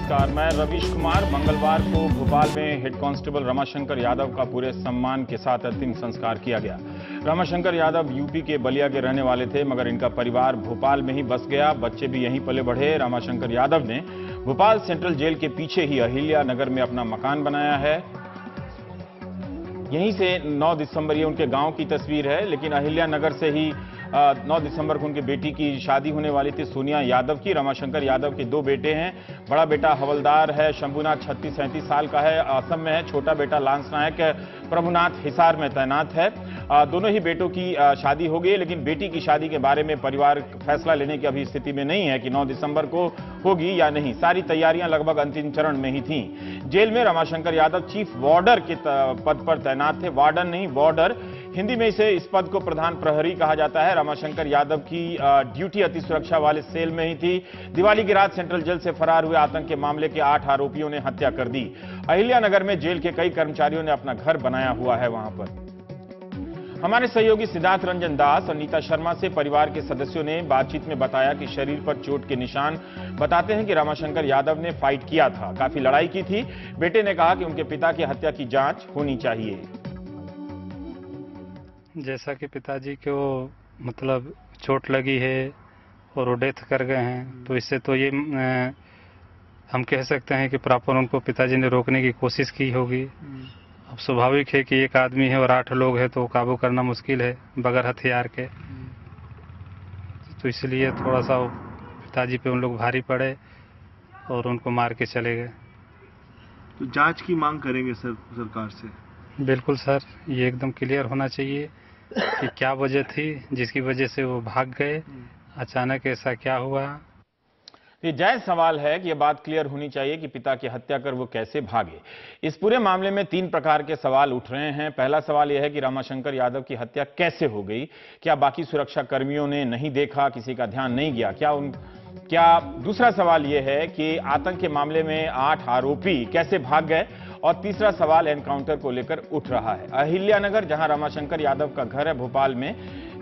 नमस्कार, मैं रवीश कुमार। मंगलवार को भोपाल में हेड कांस्टेबल रमाशंकर यादव का पूरे सम्मान के साथ अंतिम संस्कार किया गया। रमाशंकर यादव यूपी के बलिया के रहने वाले थे, मगर इनका परिवार भोपाल में ही बस गया। बच्चे भी यहीं पले बढ़े। रमाशंकर यादव ने भोपाल सेंट्रल जेल के पीछे ही अहिल्या नगर में अपना मकान बनाया है। यहीं से 9 दिसंबर, ये उनके गांव की तस्वीर है, लेकिन अहिल्या नगर से ही 9 दिसंबर को उनकी बेटी की शादी होने वाली थी, सोनिया यादव की। रमाशंकर यादव के 2 बेटे हैं। बड़ा बेटा हवलदार है शंभुनाथ, 36-37 साल का है, असम में है। छोटा बेटा लांस नायक प्रभुनाथ हिसार में तैनात है। दोनों ही बेटों की शादी हो गई, लेकिन बेटी की शादी के बारे में परिवार फैसला लेने की अभी स्थिति में नहीं है कि 9 दिसंबर को होगी या नहीं। सारी तैयारियां लगभग अंतिम चरण में ही थीं। जेल में रमाशंकर यादव चीफ वार्डर के पद पर तैनात थे। वार्डन नहीं, वार्डर। हिंदी में इस पद को प्रधान प्रहरी कहा जाता है। रमाशंकर यादव की ड्यूटी अति सुरक्षा वाले सेल में ही थी। दिवाली की रात सेंट्रल जेल से फरार हुए आतंक के मामले के 8 आरोपियों ने हत्या कर दी। अहिल्या नगर में जेल के कई कर्मचारियों ने अपना घर बनाया हुआ है वहां पर। हमारे सहयोगी सिद्धार्थ रंजन दास और नीता शर्मा से परिवार के सदस्यों ने बातचीत में बताया कि शरीर पर चोट के निशान बताते हैं कि रमाशंकर यादव ने फाइट किया था, काफी लड़ाई की थी। बेटे ने कहा कि उनके पिता की हत्या की जांच होनी चाहिए। जैसा कि पिताजी को मतलब चोट लगी है और वो डेथ कर गए हैं, तो इससे तो ये हम कह सकते हैं कि प्रॉपर उनको पिताजी ने रोकने की कोशिश की होगी। अब स्वाभाविक है कि एक आदमी है और 8 लोग हैं, तो काबू करना मुश्किल है बगैर हथियार के। तो इसलिए थोड़ा सा पिताजी पे उन लोग भारी पड़े और उनको मार के चले गए। तो जांच की मांग करेंगे सर सरकार से? बिल्कुल सर, ये एकदम क्लियर होना चाहिए कि क्या वजह थी जिसकी वजह से वो भाग गए, अचानक ऐसा क्या हुआ। ये जायज सवाल है कि यह बात क्लियर होनी चाहिए कि पिता की हत्या कर वो कैसे भागे। इस पूरे मामले में 3 प्रकार के सवाल उठ रहे हैं। पहला सवाल यह है कि रमाशंकर यादव की हत्या कैसे हो गई? क्या बाकी सुरक्षा कर्मियों ने नहीं देखा, किसी का ध्यान नहीं गया? क्या दूसरा सवाल यह है कि आतंक के मामले में 8 आरोपी कैसे भाग गए? और तीसरा सवाल एनकाउंटर को लेकर उठ रहा है। अहिल्या नगर, जहां रमाशंकर यादव का घर है भोपाल में,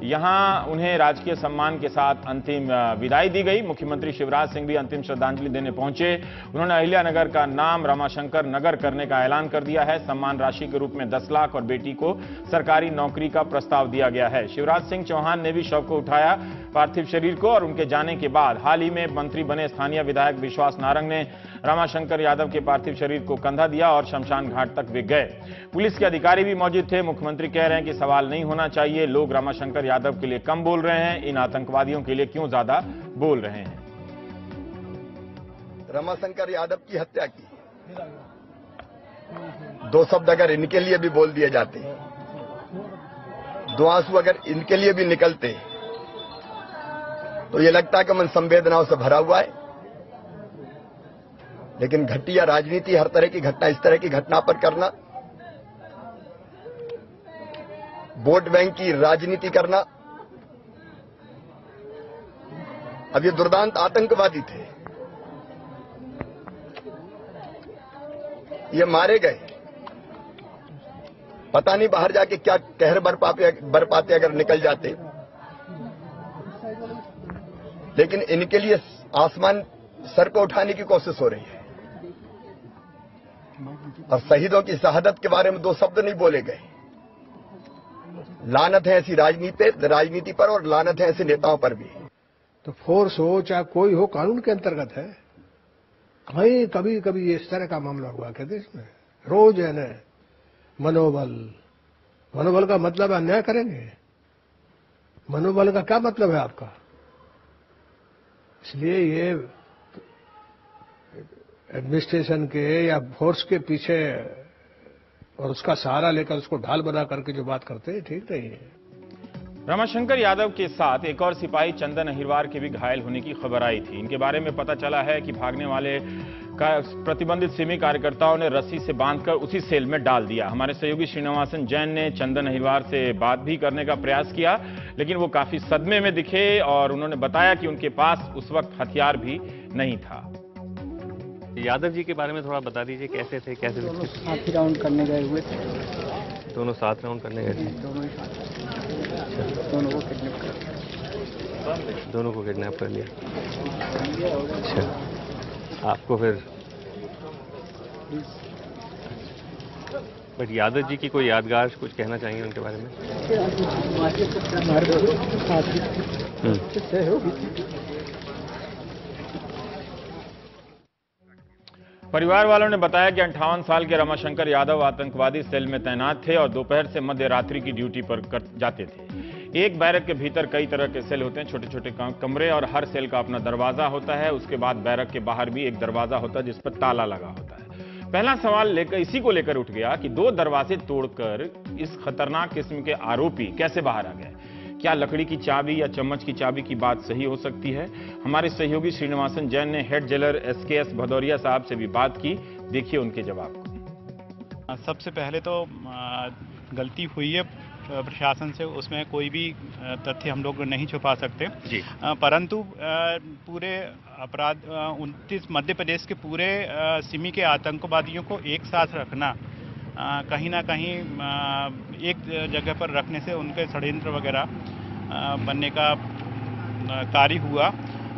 यहां उन्हें राजकीय सम्मान के साथ अंतिम विदाई दी गई। मुख्यमंत्री शिवराज सिंह भी अंतिम श्रद्धांजलि देने पहुंचे। उन्होंने अहिल्या नगर का नाम रमाशंकर नगर करने का ऐलान कर दिया है। सम्मान राशि के रूप में 10 लाख और बेटी को सरकारी नौकरी का प्रस्ताव दिया गया है। शिवराज सिंह चौहान ने भी शव को उठाया, पार्थिव शरीर को, और उनके जाने के बाद हाल ही में मंत्री बने स्थानीय विधायक विश्वास नारंग ने रमाशंकर यादव के पार्थिव शरीर को कंधा दिया और शमशान घाट तक वे गए। पुलिस के अधिकारी भी मौजूद थे। मुख्यमंत्री कह रहे हैं कि सवाल नहीं होना चाहिए, लोग रमाशंकर यादव के लिए कम बोल रहे हैं, इन आतंकवादियों के लिए क्यों ज्यादा बोल रहे हैं। रमाशंकर यादव की हत्या की 2 शब्द अगर इनके लिए भी बोल दिए जाते, 2 आंसू अगर इनके लिए भी निकलते, तो ये लगता है कि मन संवेदनाओं से भरा हुआ है। लेकिन घटिया राजनीति, हर तरह की घटना, इस तरह की घटना पर करना, वोट बैंक की राजनीति करना। अब ये दुर्दांत आतंकवादी थे, ये मारे गए। पता नहीं बाहर जाके क्या कहर बरपाते अगर निकल जाते, लेकिन इनके लिए आसमान सर को उठाने की कोशिश हो रही है। और शहीदों की शहादत के बारे में 2 शब्द नहीं बोले गए। लानत है ऐसी राजनीति पर, और लानत है ऐसे नेताओं पर भी। तो फोर्स हो चाहे कोई हो, कानून के अंतर्गत है। वहीं कभी कभी इस तरह का मामला हुआ क्या देश में? रोज है न मनोबल का मतलब अन्याय करेंगे? मनोबल का क्या मतलब है आपका? इसलिए ये एडमिनिस्ट्रेशन के या फोर्स के पीछे और उसका सहारा लेकर उसको ढाल बना करके जो बात करते हैं, ठीक नहीं है। रमाशंकर यादव के साथ एक और सिपाही चंदन अहिरवार के भी घायल होने की खबर आई थी। इनके बारे में पता चला है कि भागने वाले प्रतिबंधित सिमी कार्यकर्ताओं ने रस्सी से बांधकर उसी सेल में डाल दिया। हमारे सहयोगी श्रीनिवासन जैन ने चंदन अहिरवार से बात भी करने का प्रयास किया, लेकिन वो काफी सदमे में दिखे और उन्होंने बताया कि उनके पास उस वक्त हथियार भी नहीं था। यादव जी के बारे में थोड़ा बता दीजिए, कैसे थे, कैसे? दोनों साथ ही राउंड करने गए हुए थे। दोनों साथ राउंड करने गए थे? दोनों ही साथ। दोनों को किडनैप कर लिया। दोनों को किडनैप कर लिया। अच्छा, आपको फिर पुलिस। बट यादव जी की कोई यादगार कुछ कहना चाहेंगे उनके बारे में? परिवार वालों ने बताया कि 58 साल के रमाशंकर यादव आतंकवादी सेल में तैनात थे और दोपहर से मध्य रात्रि की ड्यूटी पर जाते थे। एक बैरक के भीतर कई तरह के सेल होते हैं, छोटे छोटे कमरे, और हर सेल का अपना दरवाजा होता है। उसके बाद बैरक के बाहर भी एक दरवाजा होता है जिस पर ताला लगा होता है। पहला सवाल इसी को लेकर उठ गया कि 2 दरवाजे तोड़कर इस खतरनाक किस्म के आरोपी कैसे बाहर आ गए। क्या लकड़ी की चाबी या चम्मच की चाबी की बात सही हो सकती है? हमारे सहयोगी श्रीनिवासन जैन ने हेड जेलर SKS भदौरिया साहब से भी बात की। देखिए उनके जवाब को। सबसे पहले तो गलती हुई है प्रशासन से, उसमें कोई भी तथ्य हम लोग नहीं छुपा सकते जी। परंतु पूरे अपराध 29 मध्य प्रदेश के पूरे सिमी के आतंकवादियों को एक साथ रखना, कहीं ना कहीं एक जगह पर रखने से उनके षड्यंत्र वगैरह बनने का कार्य हुआ।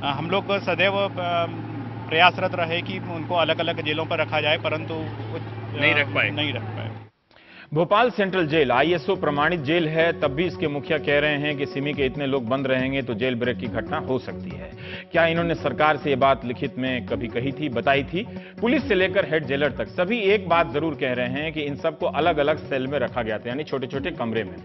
हम लोग सदैव प्रयासरत रहे कि उनको अलग अलग जेलों पर रखा जाए, परंतु नहीं रख पाए। भोपाल सेंट्रल जेल ISO प्रमाणित जेल है, तब भी इसके मुखिया कह रहे हैं कि सिमी के इतने लोग बंद रहेंगे तो जेल ब्रेक की घटना हो सकती है। क्या इन्होंने सरकार से ये बात लिखित में कभी कही थी, बताई थी? पुलिस से लेकर हेड जेलर तक सभी एक बात जरूर कह रहे हैं कि इन सबको अलग अलग सेल में रखा गया था, यानी छोटे छोटे कमरे में।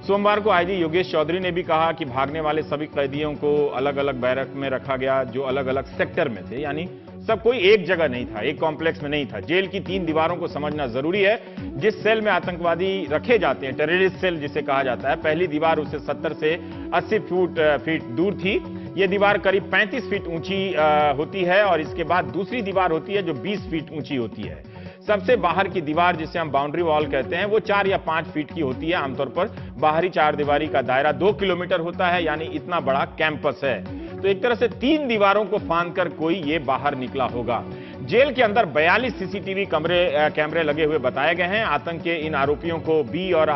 सोमवार को IG योगेश चौधरी ने भी कहा कि भागने वाले सभी कैदियों को अलग अलग बैरक में रखा गया, जो अलग अलग सेक्टर में थे, यानी सब कोई एक जगह नहीं था, एक कॉम्प्लेक्स में नहीं था। जेल की 3 दीवारों को समझना जरूरी है। जिस सेल में आतंकवादी रखे जाते हैं, टेररिस्ट सेल जिसे कहा जाता है, पहली दीवार उससे 70 से 80 फीट दूर थी। यह दीवार करीब 35 फीट ऊंची होती है और इसके बाद दूसरी दीवार होती है जो 20 फीट ऊंची होती है। सबसे बाहर की दीवार जिसे हम बाउंड्री वॉल कहते हैं वो 4 या 5 फीट की होती है। आमतौर पर बाहरी 4 दीवारी का दायरा 2 किलोमीटर होता है, यानी इतना बड़ा कैंपस है। तो एक तरह से 3 दीवारों को फांदकर कोई ये बाहर निकला होगा। जेल के अंदर 42 CCTV कैमरे लगे हुए बताए गए हैं। आतंक के इन आरोपियों को B और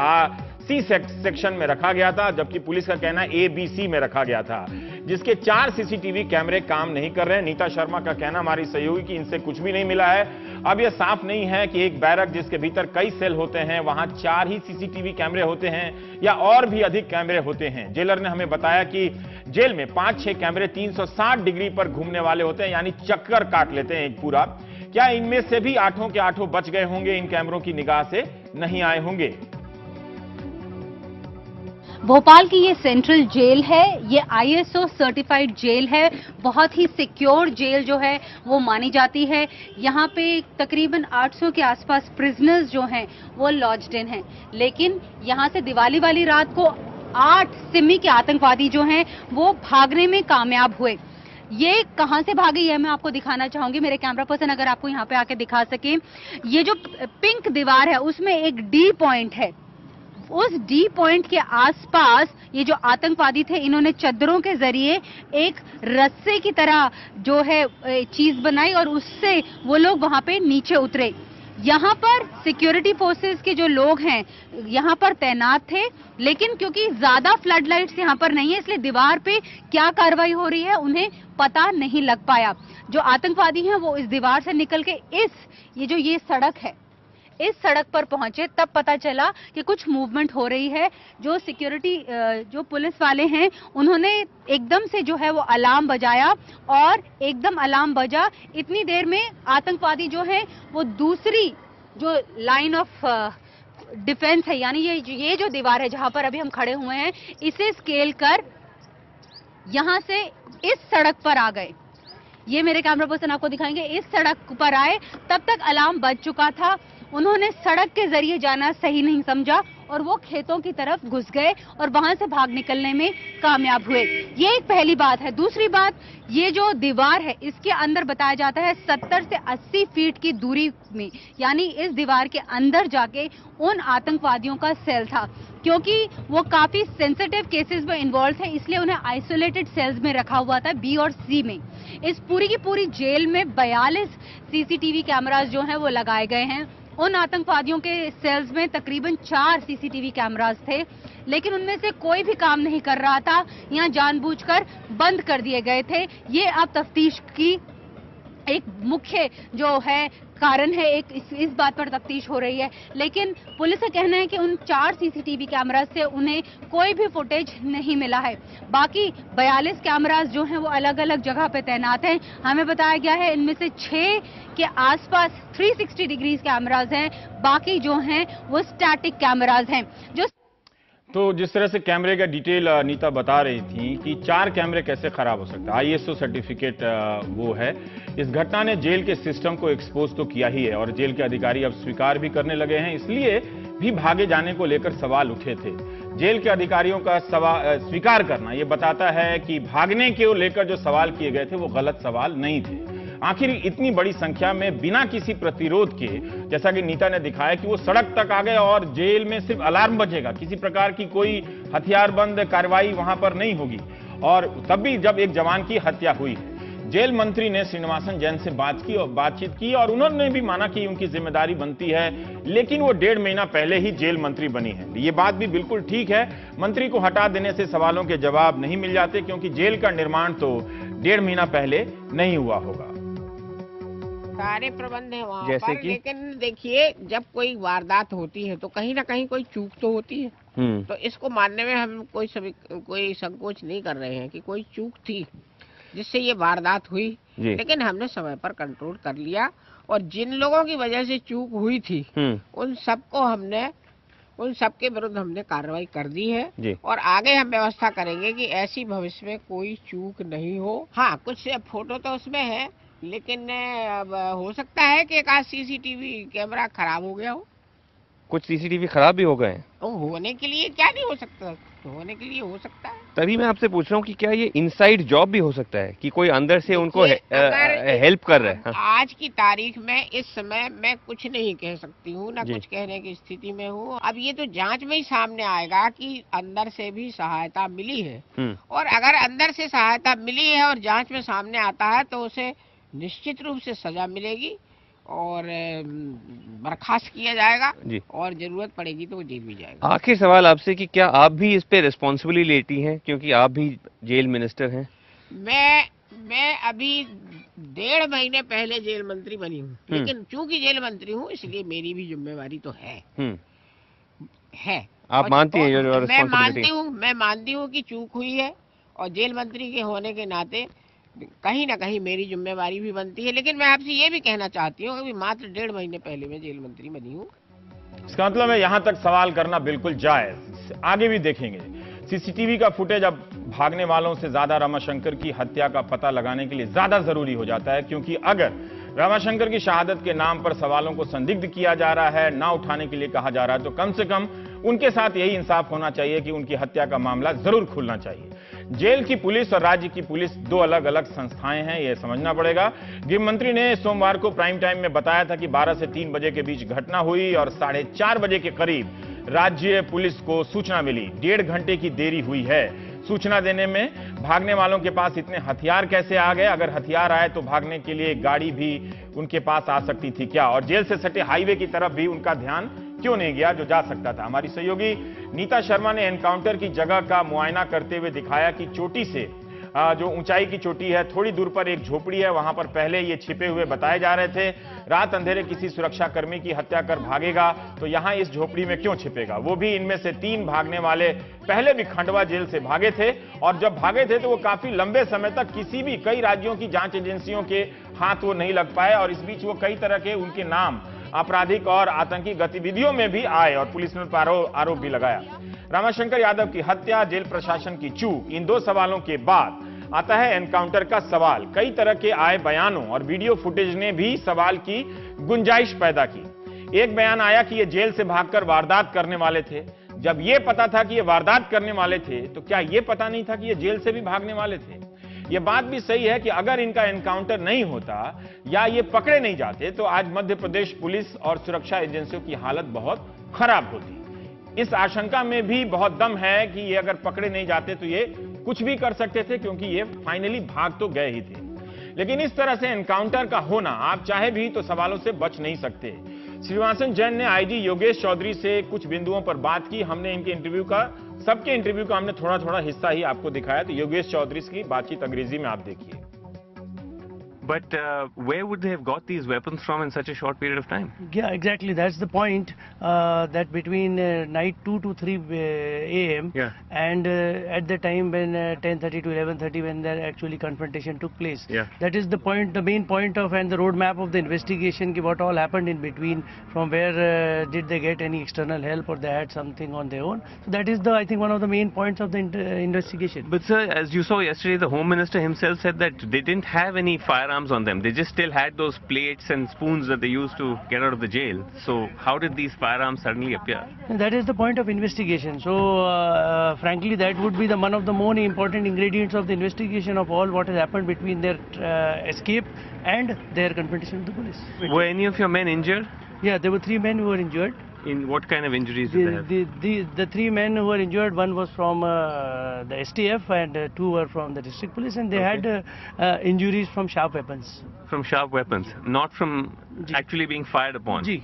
C सेक्शन में रखा गया था, जबकि पुलिस का कहना है A, B, C में रखा गया था, जिसके 4 CCTV कैमरे काम नहीं कर रहे हैं। नीता शर्मा का कहना, हमारी सहयोगी, कि इनसे कुछ भी नहीं मिला है। अब यह साफ नहीं है कि एक बैरक जिसके भीतर कई सेल होते हैं वहां 4 ही CCTV कैमरे होते हैं या और भी अधिक कैमरे होते हैं। जेलर ने हमें बताया कि जेल में 5-6 कैमरे 360 डिग्री पर घूमने वाले होते हैं, यानी चक्कर काट लेते हैं एक पूरा। क्या इनमें से भी 8 के 8 बच गए होंगे, इन कैमरों की निगाह से नहीं आए होंगे? भोपाल की ये सेंट्रल जेल है, ये ISO सर्टिफाइड जेल है, बहुत ही सिक्योर जेल जो है वो मानी जाती है। यहाँ पे तकरीबन 800 के आसपास प्रिजनर्स जो हैं वो लॉज्ड इन हैं, लेकिन यहाँ से दिवाली वाली रात को 8 सिमी के आतंकवादी जो हैं वो भागने में कामयाब हुए। ये कहां से भागे ये मैं आपको दिखाना चाहूंगी। मेरे कैमरा पर्सन अगर आपको यहाँ पे आके दिखा सके, ये जो पिंक दीवार है उसमें एक D पॉइंट है। उस D पॉइंट के आसपास ये जो आतंकवादी थे, इन्होंने चद्दरों के जरिए एक रस्से की तरह जो है चीज बनाई और उससे वो लोग वहां पे नीचे उतरे। यहाँ पर सिक्योरिटी फोर्सेस के जो लोग हैं यहाँ पर तैनात थे, लेकिन क्योंकि ज्यादा फ्लड लाइट्स यहाँ पर नहीं है, इसलिए दीवार पे क्या कार्रवाई हो रही है उन्हें पता नहीं लग पाया। जो आतंकवादी हैं वो इस दीवार से निकल के ये सड़क है, इस सड़क पर पहुंचे, तब पता चला कि कुछ मूवमेंट हो रही है। जो सिक्योरिटी जो पुलिस वाले हैं उन्होंने एकदम से जो है वो अलार्म बजाया और एकदम अलार्म बजा, इतनी देर में आतंकवादी जो हैं वो दूसरी जो लाइन ऑफ डिफेंस है, यानी ये जो दीवार है जहां पर अभी हम खड़े हुए हैं, इसे स्केल कर यहां से इस सड़क पर आ गए। ये मेरे कैमरा पर्सन आपको दिखाएंगे, इस सड़क पर आए, तब तक अलार्म बज चुका था। उन्होंने सड़क के जरिए जाना सही नहीं समझा और वो खेतों की तरफ घुस गए और वहां से भाग निकलने में कामयाब हुए। ये एक पहली बात है। दूसरी बात, ये जो दीवार है इसके अंदर बताया जाता है 70 से 80 फीट की दूरी में, यानी इस दीवार के अंदर जाके उन आतंकवादियों का सेल था। क्योंकि वो काफी सेंसिटिव केसेस में इन्वॉल्व थे, इसलिए उन्हें आइसोलेटेड सेल्स में रखा हुआ था, B और C में। इस पूरी की पूरी जेल में 42 CCTV कैमरास जो हैं वो लगाए गए हैं। उन आतंकवादियों के सेल्स में तकरीबन 4 CCTV कैमरास थे, लेकिन उनमें से कोई भी काम नहीं कर रहा था, यहाँ जानबूझकर बंद कर दिए गए थे। ये अब तफ्तीश की एक मुख्य जो है कारण है, एक इस बात पर तफ्तीश हो रही है। लेकिन पुलिस का कहना है कि उन 4 सीसीटीवी कैमरा से उन्हें कोई भी फुटेज नहीं मिला है। बाकी 42 कैमरास जो हैं वो अलग अलग जगह पे तैनात हैं। हमें बताया गया है इनमें से 6 के आसपास 360 डिग्रीज कैमरास हैं, बाकी जो हैं वो स्टैटिक कैमरास हैं। तो जिस तरह से कैमरे का डिटेल नीता बता रही थी कि 4 कैमरे कैसे खराब हो सकता है, ISO सर्टिफिकेट वो है। इस घटना ने जेल के सिस्टम को एक्सपोज तो किया ही है और जेल के अधिकारी अब स्वीकार भी करने लगे हैं, इसलिए भी भागे जाने को लेकर सवाल उठे थे। जेल के अधिकारियों का स्वीकार करना ये बताता है कि भागने को लेकर जो सवाल किए गए थे वो गलत सवाल नहीं थे। आखिर इतनी बड़ी संख्या में बिना किसी प्रतिरोध के, जैसा कि नीता ने दिखाया कि वो सड़क तक आ गए और जेल में सिर्फ अलार्म बजेगा, किसी प्रकार की कोई हथियारबंद कार्रवाई वहां पर नहीं होगी। और तब भी जब एक जवान की हत्या हुई है, जेल मंत्री ने श्रीनिवासन जैन से बातचीत की और उन्होंने भी माना कि उनकी जिम्मेदारी बनती है, लेकिन वो 1.5 महीना पहले ही जेल मंत्री बनी है। ये बात भी बिल्कुल ठीक है, मंत्री को हटा देने से सवालों के जवाब नहीं मिल जाते, क्योंकि जेल का निर्माण तो 1.5 महीना पहले नहीं हुआ होगा। सारे प्रबंध है वहाँ जैसे पर, लेकिन देखिए जब कोई वारदात होती है तो कहीं ना कहीं कोई चूक तो होती है। तो इसको मानने में हम कोई संकोच नहीं कर रहे हैं कि कोई चूक थी जिससे ये वारदात हुई, लेकिन हमने समय पर कंट्रोल कर लिया और जिन लोगों की वजह से चूक हुई थी उन सबके विरुद्ध हमने कार्रवाई कर दी है और आगे हम व्यवस्था करेंगे कि ऐसी भविष्य में कोई चूक नहीं हो। हाँ, कुछ फोटो तो उसमें है, लेकिन अब हो सकता है कि एक आध सीसीटीवी कैमरा खराब हो गया हो। कुछ सीसीटीवी खराब भी हो गए हैं। होने के लिए क्या नहीं हो सकता, होने के लिए हो सकता है। तभी मैं आपसे पूछ रहा हूँ कि क्या ये इनसाइड जॉब भी हो सकता है कि कोई अंदर से उनको हेल्प कर रहा है। आज की तारीख में इस समय मैं कुछ नहीं कह सकती हूँ, ना कुछ कहने की स्थिति में हूँ। अब ये तो जांच में ही सामने आएगा कि अंदर से भी सहायता मिली है, और अगर अंदर से सहायता मिली है और जांच में सामने आता है तो उसे निश्चित रूप से सजा मिलेगी और बर्खास्त किया जाएगा और जरूरत पड़ेगी तो वो जेल भी जाएगा। आखिर सवाल आपसे कि क्या आप भी इस पे रिस्पॉन्सिबिलिटी लेती हैं, क्योंकि आप भी जेल मिनिस्टर हैं? मैं अभी 1.5 महीने पहले जेल मंत्री बनी हूँ, लेकिन चूंकि जेल मंत्री हूँ इसलिए मेरी भी जिम्मेवारी तो है। आप मानती हैं? मैं मानती हूँ कि चूक हुई है और जेल मंत्री के होने के नाते कहीं ना कहीं मेरी जिम्मेवारी भी बनती है। लेकिन मैं आपसे ये भी कहना चाहती हूँ कि मात्र 1.5 महीने पहले मैं जेल मंत्री बनी हूँ। इसका मतलब है यहां तक सवाल करना बिल्कुल जायज। आगे भी देखेंगे। सीसीटीवी का फुटेज अब भागने वालों से ज्यादा रमाशंकर की हत्या का पता लगाने के लिए ज्यादा जरूरी हो जाता है, क्योंकि अगर रमाशंकर की शहादत के नाम पर सवालों को संदिग्ध किया जा रहा है, ना उठाने के लिए कहा जा रहा है, तो कम से कम उनके साथ यही इंसाफ होना चाहिए कि उनकी हत्या का मामला जरूर खुलना चाहिए। जेल की पुलिस और राज्य की पुलिस 2 अलग अलग संस्थाएं हैं, यह समझना पड़ेगा। गृह मंत्री ने सोमवार को प्राइम टाइम में बताया था कि 12 से 3 बजे के बीच घटना हुई और 4:30 बजे के करीब राज्य पुलिस को सूचना मिली। 1.5 घंटे की देरी हुई है सूचना देने में। भागने वालों के पास इतने हथियार कैसे आ गए? अगर हथियार आए तो भागने के लिए गाड़ी भी उनके पास आ सकती थी क्या? और जेल से सटे हाईवे की तरफ भी उनका ध्यान क्यों नहीं गया जो जा सकता था? हमारी सहयोगी नीता शर्मा ने एनकाउंटर की जगह का मुआयना करते हुए दिखाया कि चोटी से जो ऊंचाई की चोटी है थोड़ी दूर पर एक झोपड़ी है, वहां पर पहले ये छिपे हुए बताए जा रहे थे। रात अंधेरे किसी सुरक्षा कर्मी की हत्या कर भागेगा तो यहां इस झोपड़ी में क्यों छिपेगा? वो भी इनमें से 3 भागने वाले पहले भी खंडवा जेल से भागे थे और जब भागे थे तो वो काफी लंबे समय तक कई राज्यों की जांच एजेंसियों के हाथ वो नहीं लग पाए और इस बीच वो कई तरह के उनके नाम आपराधिक और आतंकी गतिविधियों में भी आए और पुलिस ने आरोप भी लगाया। रमाशंकर यादव की हत्या, जेल प्रशासन की चूक, इन 2 सवालों के बाद आता है एनकाउंटर का सवाल। कई तरह के आए बयानों और वीडियो फुटेज ने भी सवाल की गुंजाइश पैदा की। एक बयान आया कि ये जेल से भागकर वारदात करने वाले थे। जब ये पता था कि ये वारदात करने वाले थे तो क्या ये पता नहीं था कि ये जेल से भी भागने वाले थे? ये बात भी सही है कि अगर इनका एनकाउंटर नहीं होता या ये पकड़े नहीं जाते तो आज मध्य प्रदेश पुलिस और सुरक्षा एजेंसियों की हालत बहुत खराब होती। इस आशंका में भी बहुत दम है कि ये अगर पकड़े नहीं जाते तो ये कुछ भी कर सकते थे, क्योंकि ये फाइनली भाग तो गए ही थे। लेकिन इस तरह से एनकाउंटर का होना आप चाहे भी तो सवालों से बच नहीं सकते। श्रीनिवासन जैन ने आईजी योगेश चौधरी से कुछ बिंदुओं पर बात की। हमने इनके सबके इंटरव्यू का हमने थोड़ा हिस्सा ही आपको दिखाया। तो योगेश चौधरी की बातचीत अंग्रेजी में आप देखिए। But where would they have got these weapons from in such a short period of time? Yeah, exactly. That's the point. That between night 2 to 3 a.m. and at the time when 10:30 to 11:30 when the actually confrontation took place. That is the point, the main point of and the roadmap of the investigation. What all happened in between? From where did they get any external help, or they had something on their own? So that is the, I think, one of the main points of the investigation. But sir, as you saw yesterday, the Home Minister himself said that they didn't have any firearms on them. They just still had those plates and spoons that they used to get out of the jail. So how did these firearms suddenly appear? That is the point of investigation. So frankly, that would be the one of the more important ingredients of the investigation of all what has happened between their escape and their confrontation with the police. Were any of your men injured? Yeah, there were 3 men who were injured. In what kind of injuries did they have? The 3 men who were injured, one was from the STF and 2 were from the district police, and they had injuries from sharp weapons. From sharp weapons, not from actually being fired upon? Ji.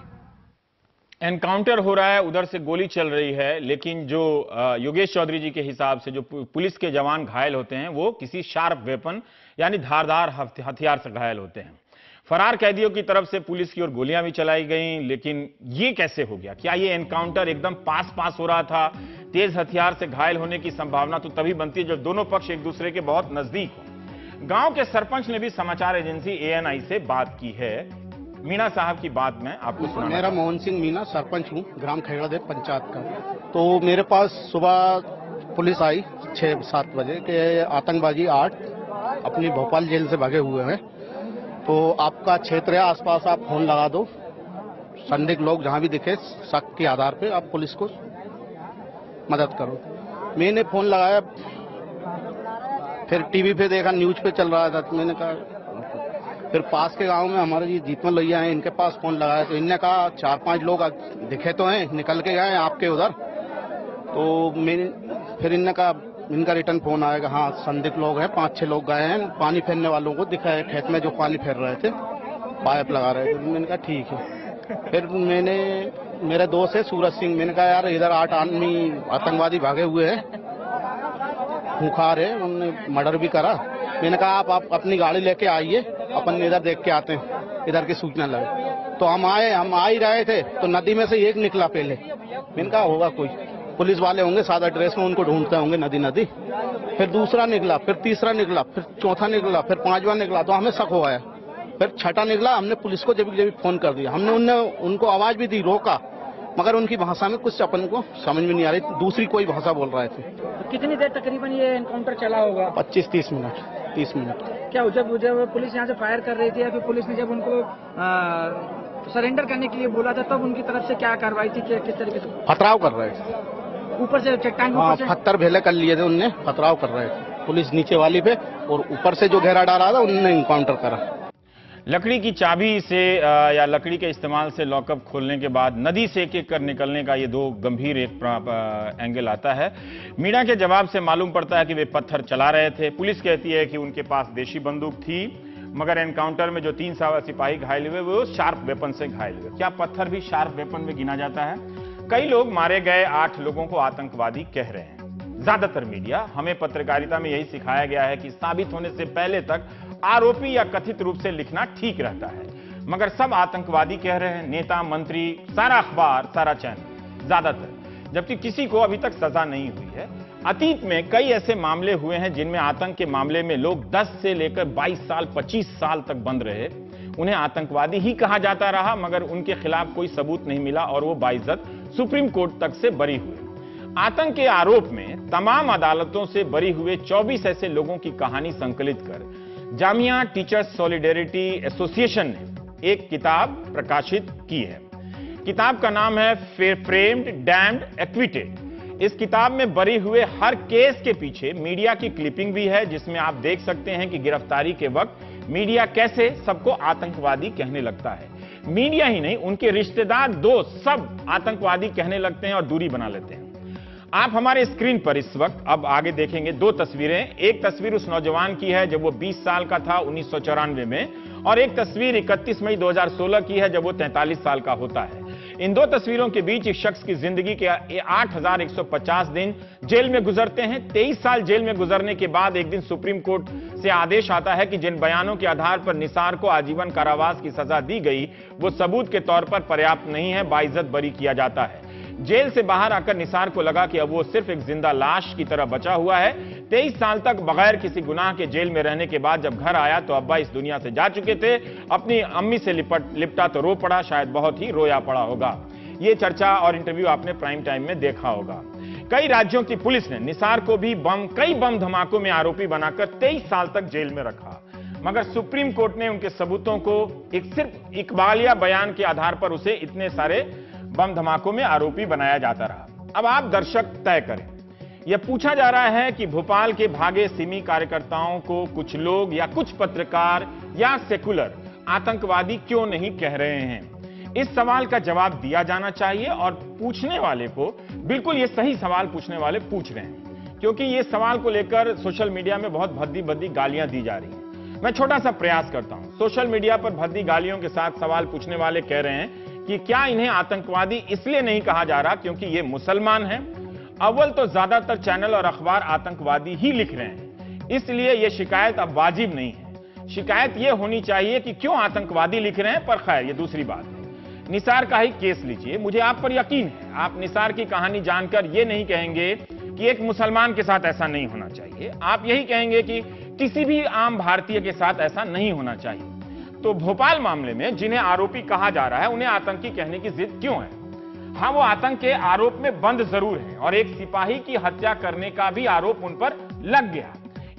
Encounter हो रहा है, उधर से गोली चल रही है, लेकिन जो योगेश चौधरी जी के हिसाब से जो पुलिस के जवान घायल होते हैं वो किसी शार्प वेपन यानी धारदार हथियार से घायल होते हैं। फरार कैदियों की तरफ से पुलिस की ओर गोलियां भी चलाई गईं, लेकिन ये कैसे हो गया? क्या ये एनकाउंटर एकदम पास हो रहा था? तेज हथियार से घायल होने की संभावना तो तभी बनती है जब दोनों पक्ष एक दूसरे के बहुत नजदीक हो। गांव के सरपंच ने भी समाचार एजेंसी ANI से बात की है। मीणा साहब की बात में आपको सुना। मेरा मोहन सिंह मीणा, सरपंच हूँ ग्राम खैरादेव पंचायत का। तो मेरे पास सुबह पुलिस आई 6-7 बजे के आतंकवादी 8 अपनी भोपाल जेल से भागे हुए हैं, तो आपका क्षेत्र है आसपास, आप फोन लगा दो, संदिग्ध लोग जहां भी दिखे शक के आधार पे आप पुलिस को मदद करो। मैंने फोन लगाया, फिर टीवी पे देखा, न्यूज पे चल रहा था, तो मैंने कहा, फिर पास के गांव में हमारे जी जीतमल लोहिया हैं, इनके पास फोन लगाया तो इनने कहा 4-5 लोग दिखे तो हैं, निकल के गए आपके उधर। तो मैंने फिर इनने कहा, इनका रिटर्न फोन आएगा, हाँ संदिग्ध लोग हैं, 5-6 लोग गए हैं, पानी फेरने वालों को दिखा है खेत में जो पानी फेर रहे थे, पाइप लगा रहे थे। मैंने कहा ठीक है। फिर मेरे दोस्त है सूरज सिंह, मैंने कहा यार इधर 8 आदमी आतंकवादी भागे हुए हैं, खूंखार है, उन्होंने मर्डर भी करा। मैंने कहा आप अपनी गाड़ी लेके आइए, अपन इधर देख के आते हैं, इधर की सूचना लगे। तो हम आ ही रहे थे तो नदी में से एक निकला पहले, मैंने कहा होगा कोई पुलिस वाले होंगे सादा ड्रेस में, उनको ढूंढते होंगे नदी। फिर दूसरा निकला, फिर तीसरा निकला, फिर चौथा निकला, फिर 5वां निकला, तो हमें शक हो गया। फिर 6ठा निकला, हमने पुलिस को जब फोन कर दिया, हमने उनको आवाज भी दी, रोका, मगर उनकी भाषा में कुछ अपन को समझ में नहीं आ रही, दूसरी कोई भाषा बोल रहे थे। तो कितनी देर तकरीबन ये एनकाउंटर चला होगा? 25-30 मिनट। 30 मिनट। क्या जब पुलिस यहाँ से फायर कर रही थी या फिर पुलिस ने जब उनको सरेंडर करने के लिए बोला था तब उनकी तरफ से क्या कार्रवाई थी, किस तरीके से? पथराव कर रहे थे ऊपर से, चट्टान के ऊपर से पत्थर भेले कर लिए थे उनने, पथराव कर रहे थे पुलिस नीचे वाली पे, और ऊपर से जो घेरा डाला था उन्होंने इनकाउंटर करा। लकड़ी की चाबी से या लकड़ी के इस्तेमाल से लॉकअप खोलने के बाद नदी से एक कर निकलने का ये 2 गंभीर एंगल आता है। मीणा के जवाब से मालूम पड़ता है कि वे पत्थर चला रहे थे। पुलिस कहती है कि उनके पास देशी बंदूक थी, मगर एनकाउंटर में जो 3 सिपाही घायल हुए वो शार्प वेपन से घायल हुए। क्या पत्थर भी शार्प वेपन में गिना जाता है? कई लोग मारे गए 8 लोगों को आतंकवादी कह रहे हैं। ज्यादातर मीडिया, हमें पत्रकारिता में यही सिखाया गया है कि साबित होने से पहले तक आरोपी या कथित रूप से लिखना ठीक रहता है, मगर सब आतंकवादी कह रहे हैं, नेता, मंत्री, सारा अखबार, सारा चैनल, ज्यादातर, जबकि किसी को अभी तक सजा नहीं हुई है। अतीत में कई ऐसे मामले हुए हैं जिनमें आतंक के मामले में लोग 10 से लेकर 22 साल, 25 साल तक बंद रहे, उन्हें आतंकवादी ही कहा जाता रहा, मगर उनके खिलाफ कोई सबूत नहीं मिला और वो बाइज्जत सुप्रीम कोर्ट तक से बरी हुए। आतंक के आरोप में तमाम अदालतों से बरी हुए 24 ऐसे लोगों की कहानी संकलित कर जामिया टीचर्स सॉलिडेरिटी एसोसिएशन ने एक किताब प्रकाशित की है। किताब का नाम है फ्रेम्ड, डैम्ड, एक्विटेड। इस किताब में बरी हुए हर केस के पीछे मीडिया की क्लिपिंग भी है, जिसमें आप देख सकते हैं कि गिरफ्तारी के वक्त मीडिया कैसे सबको आतंकवादी कहने लगता है। मीडिया ही नहीं, उनके रिश्तेदार, दोस्त, सब आतंकवादी कहने लगते हैं और दूरी बना लेते हैं। आप हमारे स्क्रीन पर इस वक्त अब आगे देखेंगे 2 तस्वीरें। एक तस्वीर उस नौजवान की है जब वो 20 साल का था 1994 में, और एक तस्वीर 31 मई 2016 की है जब वो 43 साल का होता है। इन दो तस्वीरों के बीच इस शख्स की जिंदगी के 8,150 दिन जेल में गुजरते हैं। 23 साल जेल में गुजरने के बाद एक दिन सुप्रीम कोर्ट से आदेश आता है कि जिन बयानों के आधार पर निसार को आजीवन कारावास की सजा दी गई वो सबूत के तौर पर पर्याप्त नहीं है, बाइज्जत बरी किया जाता है। जेल से बाहर आकर निसार को लगा कि अब वो सिर्फ एक जिंदा लाश की तरह बचा हुआ है। 23 साल तक बगैर किसी गुनाह के जेल में रहने के बाद जब घर आया तो अब्बा इस दुनिया से जा चुके थे। अपनी अम्मी से लिपटा तो रो पड़ा, शायद बहुत ही रोया पड़ा होगा। ये चर्चा और इंटरव्यू आपने प्राइम टाइम में देखा होगा। कई राज्यों की पुलिस ने निसार को भी कई बम धमाकों में आरोपी बनाकर 23 साल तक जेल में रखा, मगर सुप्रीम कोर्ट ने उनके सबूतों को सिर्फ इकबालिया बयान के आधार पर उसे इतने सारे बम धमाकों में आरोपी बनाया जाता रहा। अब आप दर्शक तय करें। यह पूछा जा रहा है कि भोपाल के भागे सिमी कार्यकर्ताओं को कुछ लोग या कुछ पत्रकार या सेकुलर आतंकवादी क्यों नहीं कह रहे हैं। इस सवाल का जवाब दिया जाना चाहिए और पूछने वाले को बिल्कुल ये सही सवाल पूछने वाले पूछ रहे हैं, क्योंकि ये सवाल को लेकर सोशल मीडिया में बहुत भद्दी भद्दी गालियां दी जा रही हैं। मैं छोटा सा प्रयास करता हूं। सोशल मीडिया पर भद्दी गालियों के साथ सवाल पूछने वाले कह रहे हैं कि क्या इन्हें आतंकवादी इसलिए नहीं कहा जा रहा क्योंकि ये मुसलमान हैं। अव्वल तो ज्यादातर चैनल और अखबार आतंकवादी ही लिख रहे हैं, इसलिए यह शिकायत अब वाजिब नहीं है। शिकायत यह होनी चाहिए कि क्यों आतंकवादी लिख रहे हैं, पर खैर ये दूसरी बात है। निसार का ही केस लीजिए, मुझे आप पर यकीन है आप निसार की कहानी जानकर यह नहीं कहेंगे कि एक मुसलमान के साथ ऐसा नहीं होना चाहिए। आप यही कहेंगे कि किसी भी आम भारतीय के साथ ऐसा नहीं होना चाहिए। तो भोपाल मामले में जिन्हें आरोपी कहा जा रहा है उन्हें आतंकी कहने की जिद क्यों है? हाँ, वो आतंक के आरोप में बंद जरूर है और एक सिपाही की हत्या करने का भी आरोप उन पर लग गया।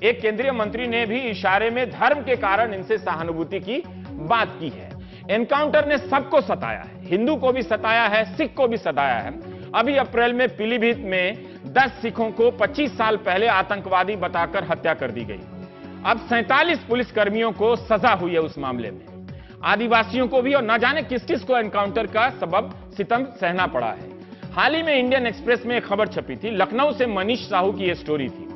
एक केंद्रीय मंत्री ने भी इशारे में धर्म के कारण इनसे सहानुभूति की बात की है। एनकाउंटर ने सबको सताया है, हिंदू को भी सताया है, सिख को भी सताया है। अभी अप्रैल में पीलीभीत में 10 सिखों को 25 साल पहले आतंकवादी बताकर हत्या कर दी गई। अब 47 पुलिसकर्मियों को सजा हुई है उस मामले में, आदिवासियों को भी, और न जाने किस किस को एनकाउंटर का सबब सितम सहना पड़ा है। हाल ही में इंडियन एक्सप्रेस में एक खबर छपी थी, लखनऊ से मनीष साहू की यह स्टोरी थी।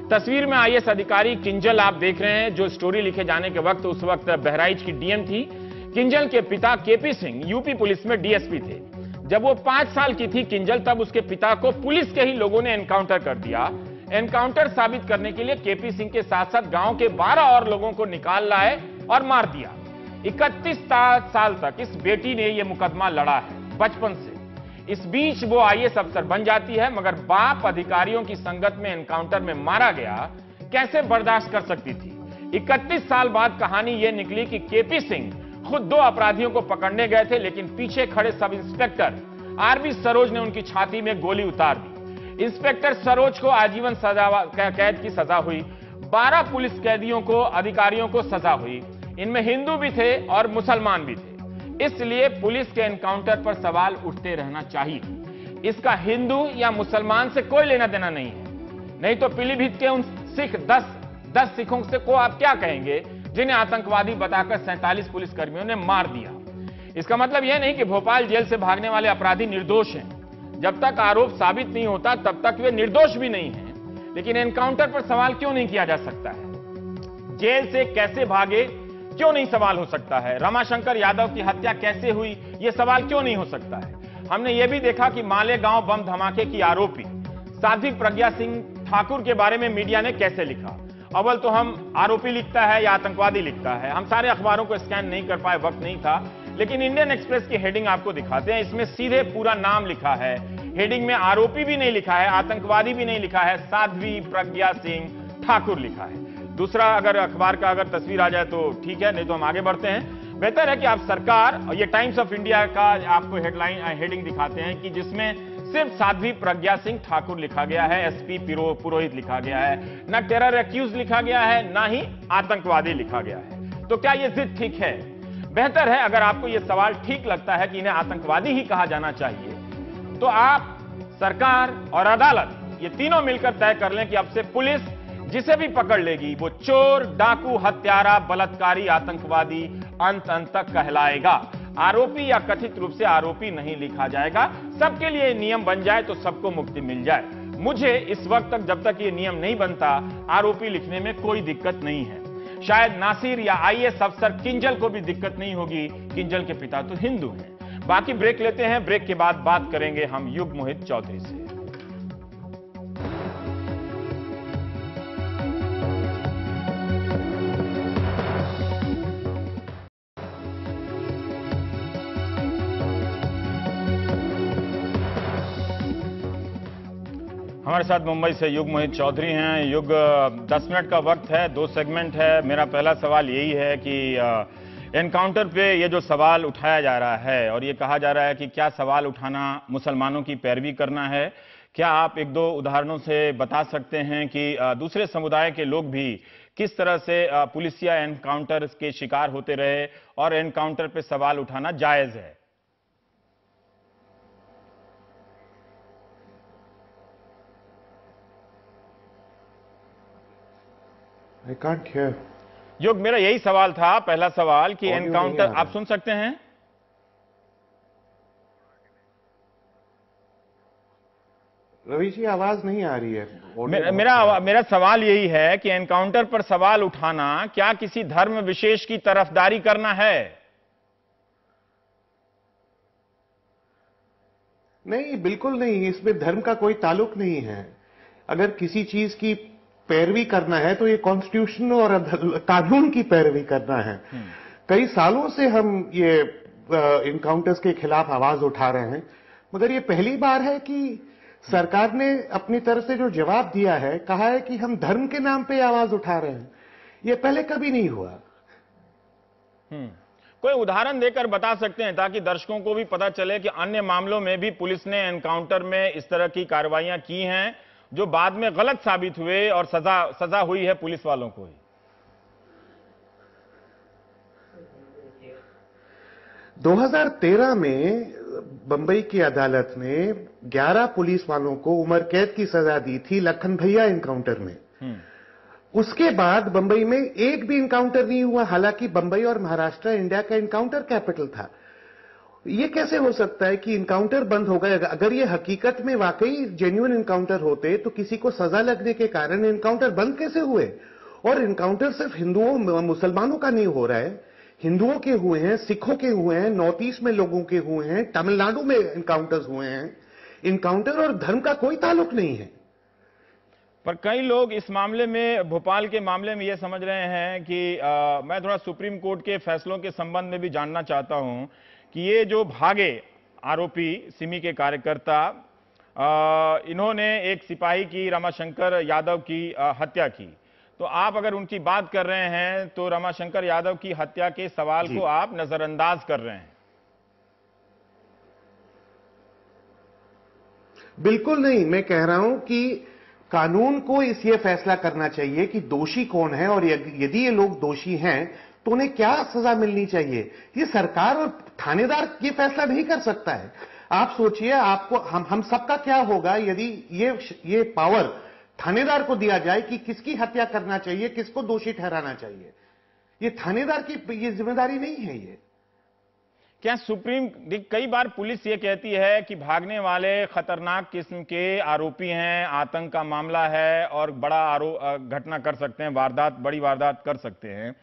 तस्वीर में आईएएस अधिकारी किंजल आप देख रहे हैं, जो स्टोरी लिखे जाने के वक्त उस वक्त बहराइच की डीएम थी। किंजल के पिता केपी सिंह यूपी पुलिस में डीएसपी थे। जब वो 5 साल की थी किंजल, तब उसके पिता को पुलिस के ही लोगों ने एनकाउंटर कर दिया। एनकाउंटर साबित करने के लिए केपी सिंह के साथ साथ गांव के 12 और लोगों को निकाल लाए और मार दिया। 31 साल तक इस बेटी ने यह मुकदमा लड़ा है बचपन से। इस बीच वो आईएएस अफसर बन जाती है, मगर बाप अधिकारियों की संगत में एनकाउंटर में मारा गया, कैसे बर्दाश्त कर सकती थी। 31 साल बाद कहानी यह निकली कि केपी सिंह खुद 2 अपराधियों को पकड़ने गए थे, लेकिन पीछे खड़े सब इंस्पेक्टर आरबी सरोज ने उनकी छाती में गोली उतार दी। इंस्पेक्टर सरोज को आजीवन कैद की सजा हुई। 12 पुलिस कैदियों को, अधिकारियों को सजा हुई। इनमें हिंदू भी थे और मुसलमान भी थे। इसलिए पुलिस के एनकाउंटर पर सवाल उठते रहना चाहिए। इसका हिंदू या मुसलमान से कोई लेना देना नहीं है। नहीं तो पीलीभीत के उन सिख 10 सिखों से को आप क्या कहेंगे जिन्हें आतंकवादी बताकर 47 पुलिसकर्मियों ने मार दिया। इसका मतलब यह नहीं कि भोपाल जेल से भागने वाले अपराधी निर्दोष हैं। जब तक आरोप साबित नहीं होता तब तक वे निर्दोष भी नहीं हैं। लेकिन एनकाउंटर पर सवाल क्यों नहीं किया जा सकता है? जेल से कैसे भागे क्यों नहीं सवाल हो सकता है? रमाशंकर यादव की हत्या कैसे हुई यह सवाल क्यों नहीं हो सकता है? हमने यह भी देखा कि मालेगांव बम धमाके की आरोपी साध्वी प्रज्ञा सिंह ठाकुर के बारे में मीडिया ने कैसे लिखा। अव्वल तो हम आरोपी लिखता है या आतंकवादी लिखता है, हम सारे अखबारों को स्कैन नहीं कर पाए, वक्त नहीं था। लेकिन इंडियन एक्सप्रेस की हेडिंग आपको दिखाते हैं, इसमें सीधे पूरा नाम लिखा है। हेडिंग में आरोपी भी नहीं लिखा है, आतंकवादी भी नहीं लिखा है, साध्वी प्रज्ञा सिंह ठाकुर लिखा है। दूसरा, अगर अखबार का अगर तस्वीर आ जाए तो ठीक है, नहीं तो हम आगे बढ़ते हैं। बेहतर है कि आप सरकार, और ये टाइम्स ऑफ इंडिया का आपको हेडिंग दिखाते हैं कि जिसमें सिर्फ साध्वी प्रज्ञा सिंह ठाकुर लिखा गया है, एसपी पुरोहित लिखा गया है, ना टेरर एक्यूज लिखा गया है, ना ही आतंकवादी लिखा गया है। तो क्या यह जिद ठीक है? बेहतर है, अगर आपको यह सवाल ठीक लगता है कि इन्हें आतंकवादी ही कहा जाना चाहिए, तो आप, सरकार और अदालत ये तीनों मिलकर तय कर लें कि अब से पुलिस जिसे भी पकड़ लेगी वो चोर, डाकू, हत्यारा, बलात्कारी, आतंकवादी अंत तक कहलाएगा। आरोपी या कथित रूप से आरोपी नहीं लिखा जाएगा। सबके लिए नियम बन जाए तो सबको मुक्ति मिल जाए। मुझे इस वक्त तक, जब तक ये नियम नहीं बनता, आरोपी लिखने में कोई दिक्कत नहीं है। शायद नासिर या आईएएस अफसर किंजल को भी दिक्कत नहीं होगी, किंजल के पिता तो हिंदू हैं। बाकी ब्रेक लेते हैं, ब्रेक के बाद बात करेंगे हम युग मोहित चौधरी से। हमारे साथ मुंबई से युग मोहित चौधरी हैं। युग, 10 मिनट का वक्त है, 2 सेगमेंट है। मेरा पहला सवाल यही है कि एनकाउंटर पे ये जो सवाल उठाया जा रहा है और ये कहा जा रहा है कि क्या सवाल उठाना मुसलमानों की पैरवी करना है, क्या आप 1-2 उदाहरणों से बता सकते हैं कि दूसरे समुदाय के लोग भी किस तरह से पुलिसिया एनकाउंटर के शिकार होते रहे और एनकाउंटर पे सवाल उठाना जायज है? I can't hear. युग, मेरा यही सवाल था, पहला सवाल कि एनकाउंटर, आप सुन सकते हैं? रवि जी, आवाज नहीं आ रही है। मेरा सवाल यही है कि एनकाउंटर पर सवाल उठाना क्या किसी धर्म विशेष की तरफदारी करना है? नहीं, बिल्कुल नहीं। इसमें धर्म का कोई ताल्लुक नहीं है। अगर किसी चीज की पैरवी करना है तो ये कॉन्स्टिट्यूशन और कानून की पैरवी करना है। कई सालों से हम ये इनकाउंटर्स के खिलाफ आवाज उठा रहे हैं, मगर ये पहली बार है कि सरकार ने अपनी तरफ से जो जवाब दिया है, कहा है कि हम धर्म के नाम पे आवाज उठा रहे हैं। ये पहले कभी नहीं हुआ। कोई उदाहरण देकर बता सकते हैं ताकि दर्शकों को भी पता चले कि अन्य मामलों में भी पुलिस ने एनकाउंटर में इस तरह की कार्रवाइयां की हैं जो बाद में गलत साबित हुए और सजा हुई है पुलिस वालों को ही? 2013 में बंबई की अदालत ने 11 पुलिस वालों को उम्र कैद की सजा दी थी लखन भैया एनकाउंटर में। उसके बाद बंबई में एक भी एनकाउंटर नहीं हुआ, हालांकि बंबई और महाराष्ट्र इंडिया का एनकाउंटर कैपिटल था। ये कैसे हो सकता है कि एनकाउंटर बंद हो गए? अगर ये हकीकत में वाकई जेन्युइन एनकाउंटर होते तो किसी को सजा लगने के कारण एनकाउंटर बंद कैसे हुए? और एनकाउंटर सिर्फ हिंदुओं मुसलमानों का नहीं हो रहा है, हिंदुओं के हुए हैं, सिखों के हुए हैं, नॉर्थ ईस्ट में लोगों के हुए हैं, तमिलनाडु में एनकाउंटर्स हुए हैं। एनकाउंटर और धर्म का कोई ताल्लुक नहीं है। पर कई लोग इस मामले में, भोपाल के मामले में, यह समझ रहे हैं कि मैं थोड़ा सुप्रीम कोर्ट के फैसलों के संबंध में भी जानना चाहता हूं कि ये जो भागे आरोपी सिमी के कार्यकर्ता, इन्होंने एक सिपाही की, रमाशंकर यादव की हत्या की, तो आप अगर उनकी बात कर रहे हैं तो रमाशंकर यादव की हत्या के सवाल को आप नजरअंदाज कर रहे हैं? बिल्कुल नहीं। मैं कह रहा हूं कि कानून को ये फैसला करना चाहिए कि दोषी कौन है और यदि ये लोग दोषी हैं तो उन्हें क्या सजा मिलनी चाहिए। ये सरकार और थानेदार ये फैसला नहीं कर सकता है। आप सोचिए, आपको हम सबका क्या होगा यदि ये पावर थानेदार को दिया जाए कि किसकी हत्या करना चाहिए, किसको दोषी ठहराना चाहिए। ये थानेदार की ये जिम्मेदारी नहीं है। ये क्या कई बार पुलिस ये कहती है कि भागने वाले खतरनाक किस्म के आरोपी हैं, आतंक का मामला है और बड़ा घटना कर सकते हैं, बड़ी वारदात कर सकते हैं,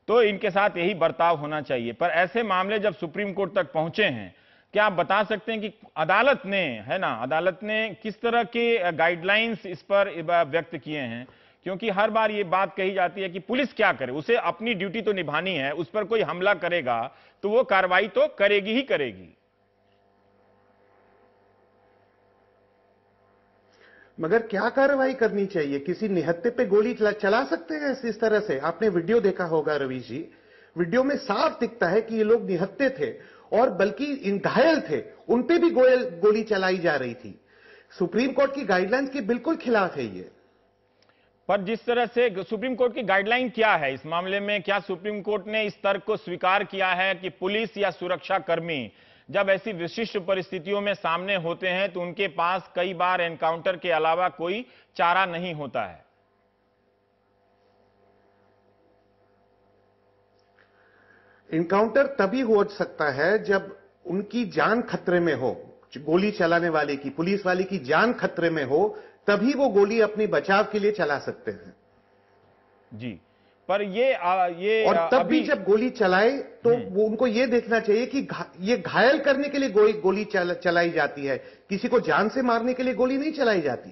तो इनके साथ यही बर्ताव होना चाहिए। पर ऐसे मामले जब सुप्रीम कोर्ट तक पहुंचे हैं, क्या आप बता सकते हैं कि अदालत ने किस तरह के गाइडलाइंस इस पर व्यक्त किए हैं? क्योंकि हर बार ये बात कही जाती है कि पुलिस क्या करे, उसे अपनी ड्यूटी तो निभानी है, उस पर कोई हमला करेगा तो वो कार्रवाई तो करेगी ही करेगी। मगर क्या कार्रवाई करनी चाहिए? किसी निहत्थे पे गोली चला सकते हैं इस तरह से? आपने वीडियो देखा होगा रवि जी, वीडियो में साफ दिखता है कि ये लोग निहत्थे थे और बल्कि घायल थे, उन पे भी गोली चलाई जा रही थी। सुप्रीम कोर्ट की गाइडलाइंस के बिल्कुल खिलाफ है ये। पर जिस तरह से सुप्रीम कोर्ट की गाइडलाइन क्या है इस मामले में? क्या सुप्रीम कोर्ट ने इस तर्क को स्वीकार किया है कि पुलिस या सुरक्षा कर्मी जब ऐसी विशिष्ट परिस्थितियों में सामने होते हैं तो उनके पास कई बार एनकाउंटर के अलावा कोई चारा नहीं होता है? एनकाउंटर तभी हो सकता है जब उनकी जान खतरे में हो, गोली चलाने वाले की, पुलिस वाले की जान खतरे में हो, तभी वो गोली अपने बचाव के लिए चला सकते हैं। जी, पर ये और तब भी जब गोली चलाए तो वो उनको ये देखना चाहिए कि ये घायल करने के लिए गोली चलाई जाती है, किसी को जान से मारने के लिए गोली नहीं चलाई जाती।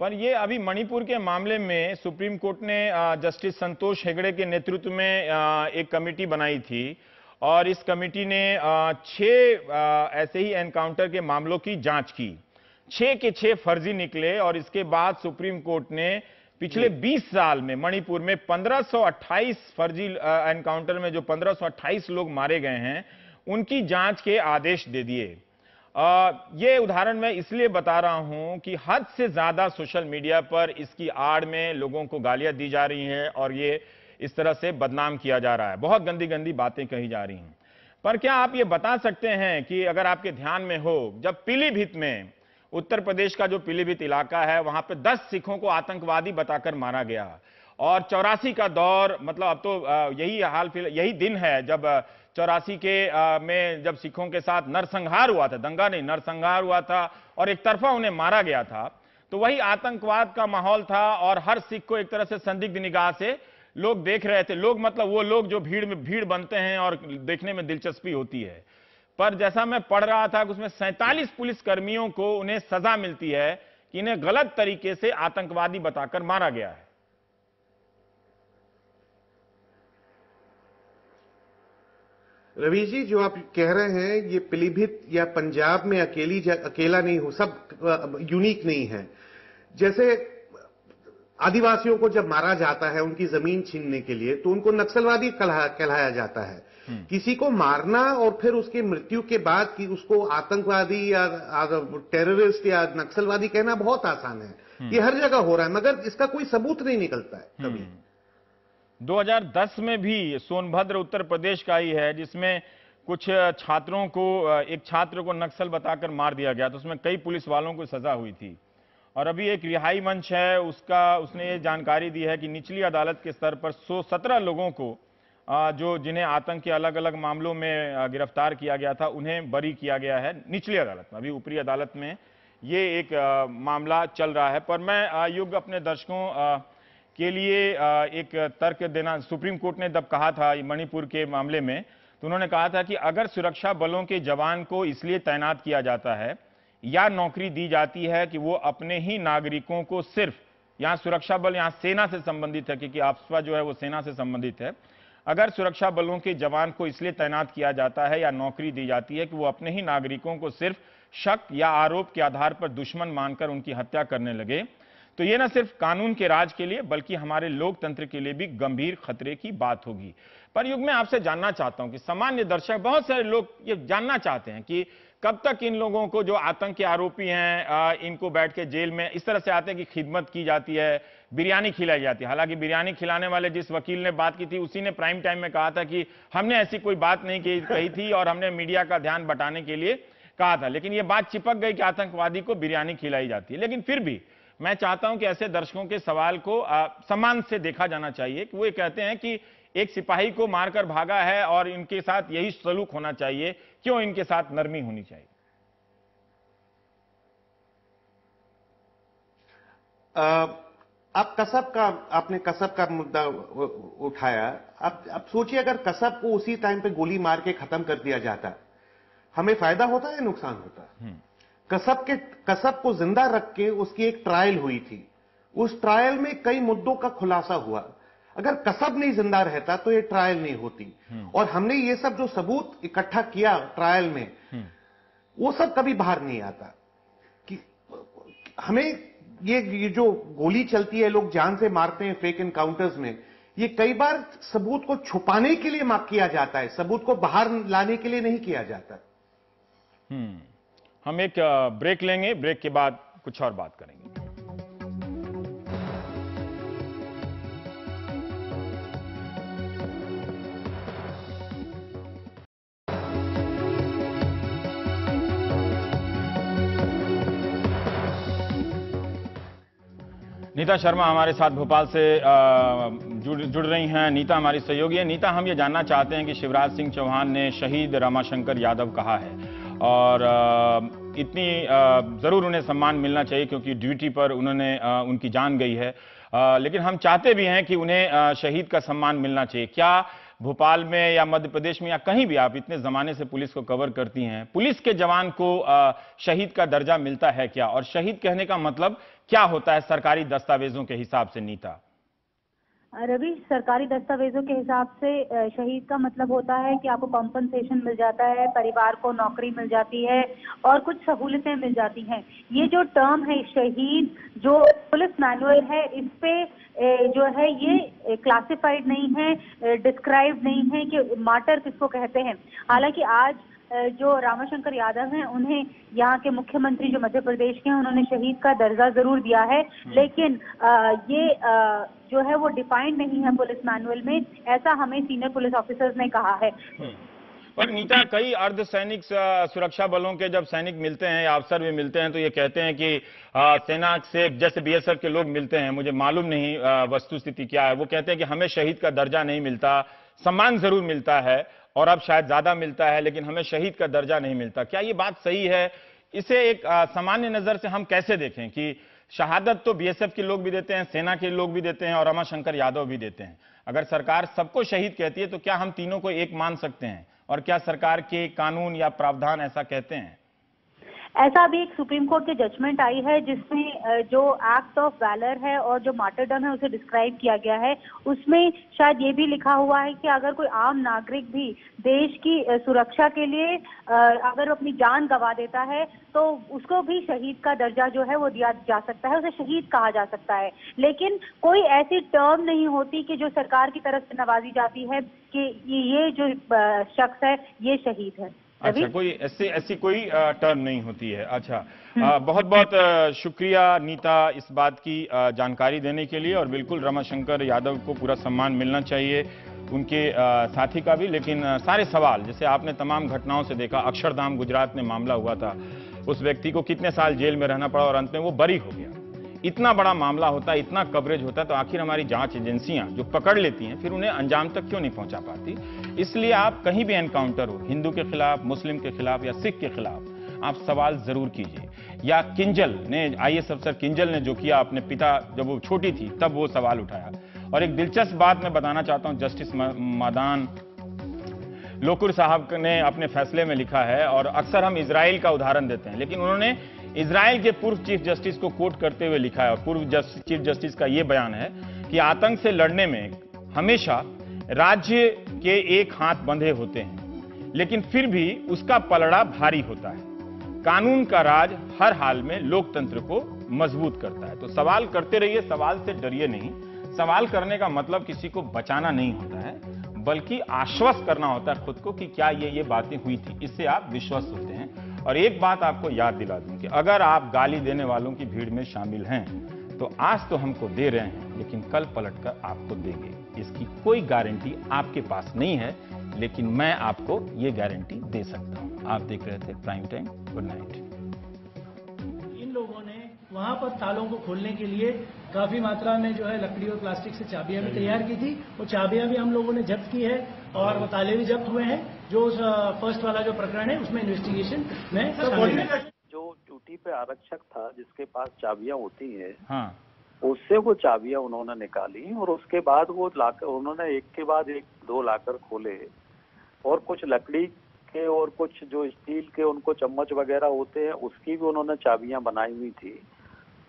पर ये अभी मणिपुर के मामले में सुप्रीम कोर्ट ने जस्टिस संतोष हेगड़े के नेतृत्व में एक कमेटी बनाई थी और इस कमेटी ने 6 ऐसे ही एनकाउंटर के मामलों की जांच की। 6 के 6 फर्जी निकले और इसके बाद सुप्रीम कोर्ट ने पिछले 20 साल में मणिपुर में 1528 फर्जी एनकाउंटर में जो 1528 लोग मारे गए हैं उनकी जांच के आदेश दे दिए। ये उदाहरण मैं इसलिए बता रहा हूं कि हद से ज्यादा सोशल मीडिया पर इसकी आड़ में लोगों को गालियां दी जा रही हैं और ये इस तरह से बदनाम किया जा रहा है, बहुत गंदी गंदी बातें कही जा रही हैं। पर क्या आप ये बता सकते हैं कि अगर आपके ध्यान में हो, जब पीलीभीत में, उत्तर प्रदेश का जो पीलीभीत इलाका है, वहां पे 10 सिखों को आतंकवादी बताकर मारा गया और 84 का दौर, मतलब अब तो यही दिन है जब 84 में जब सिखों के साथ नरसंहार हुआ था, दंगा नहीं नरसंहार हुआ था और एक तरफा उन्हें मारा गया था। तो वही आतंकवाद का माहौल था और हर सिख को एक तरह से संदिग्ध निगाह से लोग देख रहे थे। लोग मतलब वो लोग जो भीड़ बनते हैं और देखने में दिलचस्पी होती है। पर जैसा मैं पढ़ रहा था कि उसमें 47 पुलिसकर्मियों को उन्हें सजा मिलती है कि इन्हें गलत तरीके से आतंकवादी बताकर मारा गया है। रवि जी, जो आप कह रहे हैं ये पीलीभीत या पंजाब में अकेला नहीं हो, सब यूनिक नहीं है। जैसे आदिवासियों को जब मारा जाता है उनकी जमीन छीनने के लिए तो उनको नक्सलवादी कहलाया जाता है। किसी को मारना और फिर उसकी मृत्यु के बाद कि उसको आतंकवादी या टेररिस्ट या नक्सलवादी कहना बहुत आसान है। ये हर जगह हो रहा है मगर इसका कोई सबूत नहीं निकलता है कभी। 2010 में भी सोनभद्र उत्तर प्रदेश का ही है जिसमें कुछ छात्रों को, एक छात्र को नक्सल बताकर मार दिया गया, तो उसमें कई पुलिस वालों को सजा हुई थी। और अभी एक रिहाई मंच है उसने ये जानकारी दी है कि निचली अदालत के स्तर पर 117 लोगों को जिन्हें आतंक के अलग अलग मामलों में गिरफ्तार किया गया था उन्हें बरी किया गया है निचली अदालत में। अभी ऊपरी अदालत में ये एक मामला चल रहा है। पर मैं युग अपने दर्शकों के लिए एक तर्क देना, सुप्रीम कोर्ट ने जब कहा था मणिपुर के मामले में तो उन्होंने कहा था कि अगर सुरक्षा बलों के जवान को इसलिए तैनात किया जाता है या नौकरी दी जाती है कि वो अपने ही नागरिकों को सिर्फ, यहां सुरक्षा बल यहां सेना से संबंधित है क्योंकि अफस्पा जो है वो सेना से संबंधित है, अगर सुरक्षा बलों के जवान को इसलिए तैनात किया जाता है या नौकरी दी जाती है कि वो अपने ही नागरिकों को सिर्फ शक या आरोप के आधार पर दुश्मन मानकर उनकी हत्या करने लगे, तो ये न सिर्फ कानून के राज के लिए बल्कि हमारे लोकतंत्र के लिए भी गंभीर खतरे की बात होगी। पर युग में आपसे जानना चाहता हूं कि सामान्य दर्शक, बहुत सारे लोग ये जानना चाहते हैं कि कब तक इन लोगों को, जो आतंक के आरोपी हैं, इनको बैठ के जेल में इस तरह से आते हैं कि खिदमत की जाती है, बिरयानी खिलाई जाती है। हालांकि बिरयानी खिलाने वाले जिस वकील ने बात की थी उसी ने प्राइम टाइम में कहा था कि हमने ऐसी कोई बात नहीं कही थी और हमने मीडिया का ध्यान बटाने के लिए कहा था, लेकिन ये बात चिपक गई कि आतंकवादी को बिरयानी खिलाई जाती है। लेकिन फिर भी मैं चाहता हूं कि ऐसे दर्शकों के सवाल को सम्मान से देखा जाना चाहिए कि वो ये कहते हैं कि एक सिपाही को मारकर भागा है और इनके साथ यही सलूक होना चाहिए, क्यों इनके साथ नरमी होनी चाहिए? आपने कसब का मुद्दा उठाया। अब सोचिए अगर कसब को उसी टाइम पे गोली मार के खत्म कर दिया जाता, हमें फायदा होता या नुकसान होता? कसब को जिंदा रख के उसकी एक ट्रायल हुई थी, उस ट्रायल में कई मुद्दों का खुलासा हुआ। अगर कसब नहीं जिंदा रहता तो ये ट्रायल नहीं होती। और हमने ये सब जो सबूत इकट्ठा किया ट्रायल में, वो सब कभी बाहर नहीं आता। कि हमें ये जो गोली चलती है, लोग जान से मारते हैं फेक एनकाउंटर्स में, ये कई बार सबूत को छुपाने के लिए किया जाता है, सबूत को बाहर लाने के लिए नहीं किया जाता। हम एक ब्रेक लेंगे, ब्रेक के बाद कुछ और बात करेंगे। नीता शर्मा हमारे साथ भोपाल से जुड़ रही हैं। नीता हमारी सहयोगी है। नीता, हम ये जानना चाहते हैं कि शिवराज सिंह चौहान ने शहीद रामाशंकर यादव कहा है और इतनी जरूर उन्हें सम्मान मिलना चाहिए क्योंकि ड्यूटी पर उन्होंने उनकी जान गई है। लेकिन हम चाहते भी हैं कि उन्हें शहीद का सम्मान मिलना चाहिए। क्या भोपाल में या मध्य प्रदेश में या कहीं भी, आप इतने जमाने से पुलिस को कवर करती हैं, पुलिस के जवान को शहीद का दर्जा मिलता है क्या? और शहीद कहने का मतलब क्या होता है सरकारी दस्तावेजों के हिसाब से? नीता रवि, सरकारी दस्तावेजों के हिसाब से शहीद का मतलब होता है कि आपको कॉम्पनसेशन मिल जाता है, परिवार को नौकरी मिल जाती है और कुछ सहूलतें मिल जाती हैं। ये जो टर्म है शहीद, जो पुलिस मैनुअल है, इस पे जो है ये क्लासिफाइड नहीं है, डिस्क्राइब नहीं है कि मार्टर किसको कहते हैं। हालांकि आज जो रामाशंकर यादव हैं, उन्हें यहाँ के मुख्यमंत्री जो मध्य प्रदेश के हैं, उन्होंने शहीद का दर्जा जरूर दिया है, लेकिन ये जो है वो डिफाइंड नहीं है पुलिस मैनुअल में, ऐसा हमें सीनियर पुलिस ऑफिसर्स ने कहा है। पर नीता, कई अर्धसैनिक सुरक्षा बलों के जब सैनिक मिलते हैं या अफसर भी मिलते हैं तो ये कहते हैं कि सेना से, जैसे बीएसएफ के लोग मिलते हैं, मुझे मालूम नहीं वस्तुस्थिति क्या है, वो कहते हैं कि हमें शहीद का दर्जा नहीं मिलता, सम्मान जरूर मिलता है और अब शायद ज्यादा मिलता है, लेकिन हमें शहीद का दर्जा नहीं मिलता। क्या ये बात सही है? इसे एक सामान्य नजर से हम कैसे देखें कि शहादत तो बीएसएफ के लोग भी देते हैं, सेना के लोग भी देते हैं और रमाशंकर यादव भी देते हैं। अगर सरकार सबको शहीद कहती है तो क्या हम तीनों को एक मान सकते हैं? और क्या सरकार के कानून या प्रावधान ऐसा कहते हैं? ऐसा भी एक सुप्रीम कोर्ट की जजमेंट आई है जिसमें जो एक्ट ऑफ वैलर है और जो मार्टरडम है उसे डिस्क्राइब किया गया है। उसमें शायद ये भी लिखा हुआ है कि अगर कोई आम नागरिक भी देश की सुरक्षा के लिए अगर अपनी जान गंवा देता है तो उसको भी शहीद का दर्जा जो है वो दिया जा सकता है, उसे शहीद कहा जा सकता है। लेकिन कोई ऐसी टर्म नहीं होती कि जो सरकार की तरफ से नवाजी जाती है कि ये जो शख्स है ये शहीद है। अच्छा, कोई ऐसी कोई टर्म नहीं होती है। अच्छा, बहुत बहुत शुक्रिया नीता इस बात की जानकारी देने के लिए। और बिल्कुल रमाशंकर यादव को पूरा सम्मान मिलना चाहिए, उनके साथी का भी। लेकिन सारे सवाल, जैसे आपने तमाम घटनाओं से देखा, अक्षरधाम गुजरात में मामला हुआ था, उस व्यक्ति को कितने साल जेल में रहना पड़ा और अंत में वो बरी हो गया। इतना बड़ा मामला होता है, इतना कवरेज होता है, तो आखिर हमारी जांच एजेंसियां जो पकड़ लेती हैं फिर उन्हें अंजाम तक क्यों नहीं पहुंचा पाती? इसलिए आप कहीं भी एनकाउंटर हो, हिंदू के खिलाफ, मुस्लिम के खिलाफ या सिख के खिलाफ, आप सवाल जरूर कीजिए। या किंजल ने, आईएएस अफसर किंजल ने जो किया, अपने पिता जब वो छोटी थी तब वो सवाल उठाया। और एक दिलचस्प बात मैं बताना चाहता हूं, जस्टिस मदान लोकुर साहब ने अपने फैसले में लिखा है, और अक्सर हम इजराइल का उदाहरण देते हैं, लेकिन उन्होंने इजराइल के पूर्व चीफ जस्टिस को कोट करते हुए लिखा है, और पूर्व चीफ जस्टिस का यह बयान है कि आतंक से लड़ने में हमेशा राज्य के एक हाथ बंधे होते हैं, लेकिन फिर भी उसका पलड़ा भारी होता है। कानून का राज हर हाल में लोकतंत्र को मजबूत करता है। तो सवाल करते रहिए, सवाल से डरिए नहीं। सवाल करने का मतलब किसी को बचाना नहीं होता है, बल्कि आश्वस्त करना होता है खुद को कि क्या ये बातें हुई थी, इससे आप विश्वस्त होते हैं। और एक बात आपको याद दिला दूं कि अगर आप गाली देने वालों की भीड़ में शामिल हैं तो आज तो हमको दे रहे हैं, लेकिन कल पलटकर आपको देंगे। इसकी कोई गारंटी आपके पास नहीं है, लेकिन मैं आपको ये गारंटी दे सकता हूं। आप देख रहे थे प्राइम टाइम। Good night. इन लोगों ने वहां पर तालों को खोलने के लिए काफी मात्रा में जो है लकड़ी और प्लास्टिक से चाबियां भी तैयार की थी। वो चाबियां भी हम लोगों ने जब्त की है और वो ताले भी जब्त हुए हैं। जो फर्स्ट वाला जो प्रकरण है उसमें इन्वेस्टिगेशन में शामिल है। जो ड्यूटी पे आरक्षक था जिसके पास चाबियां होती है, हाँ, उससे वो चाबियां उन्होंने निकाली और उसके बाद वो लाकर उन्होंने एक के बाद एक दो लाकर खोले और कुछ लकड़ी के और कुछ जो स्टील के उनको चम्मच वगैरह होते हैं उसकी भी उन्होंने चाबियां बनाई हुई थी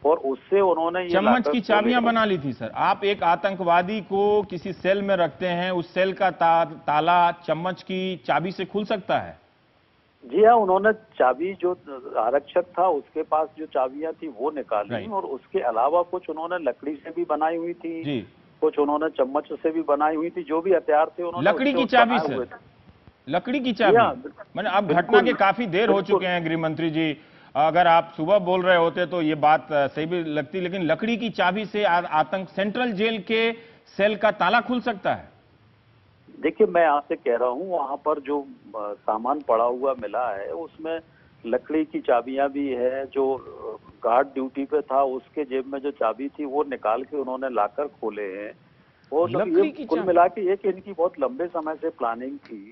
और उससे उन्होंने चम्मच की चाबियां बना ली थी। सर, आप एक आतंकवादी को किसी सेल में रखते हैं, उस सेल का ताला चम्मच की चाबी से खुल सकता है? जी हाँ, उन्होंने चाबी, जो आरक्षक था उसके पास जो चाबियां थी वो निकाली और उसके अलावा कुछ उन्होंने लकड़ी से भी बनाई हुई थी जी। कुछ उन्होंने चम्मच से भी बनाई हुई थी। जो भी हथियार थे उन्होंने लकड़ी की चाबी से, लकड़ी की चाबी। मैंने अब घटना के काफी देर हो चुके हैं गृह मंत्री जी, अगर आप सुबह बोल रहे होते तो ये बात सही भी लगती, लेकिन लकड़ी की चाबी से आतंक सेंट्रल जेल के सेल का ताला खुल सकता है? देखिए, मैं आपसे कह रहा हूँ वहां पर जो सामान पड़ा हुआ मिला है उसमें लकड़ी की चाबियां भी है। जो गार्ड ड्यूटी पे था उसके जेब में जो चाबी थी वो निकाल के उन्होंने लाकर खोले हैं। और ये कुल मिला के एक इनकी बहुत लंबे समय से प्लानिंग थी।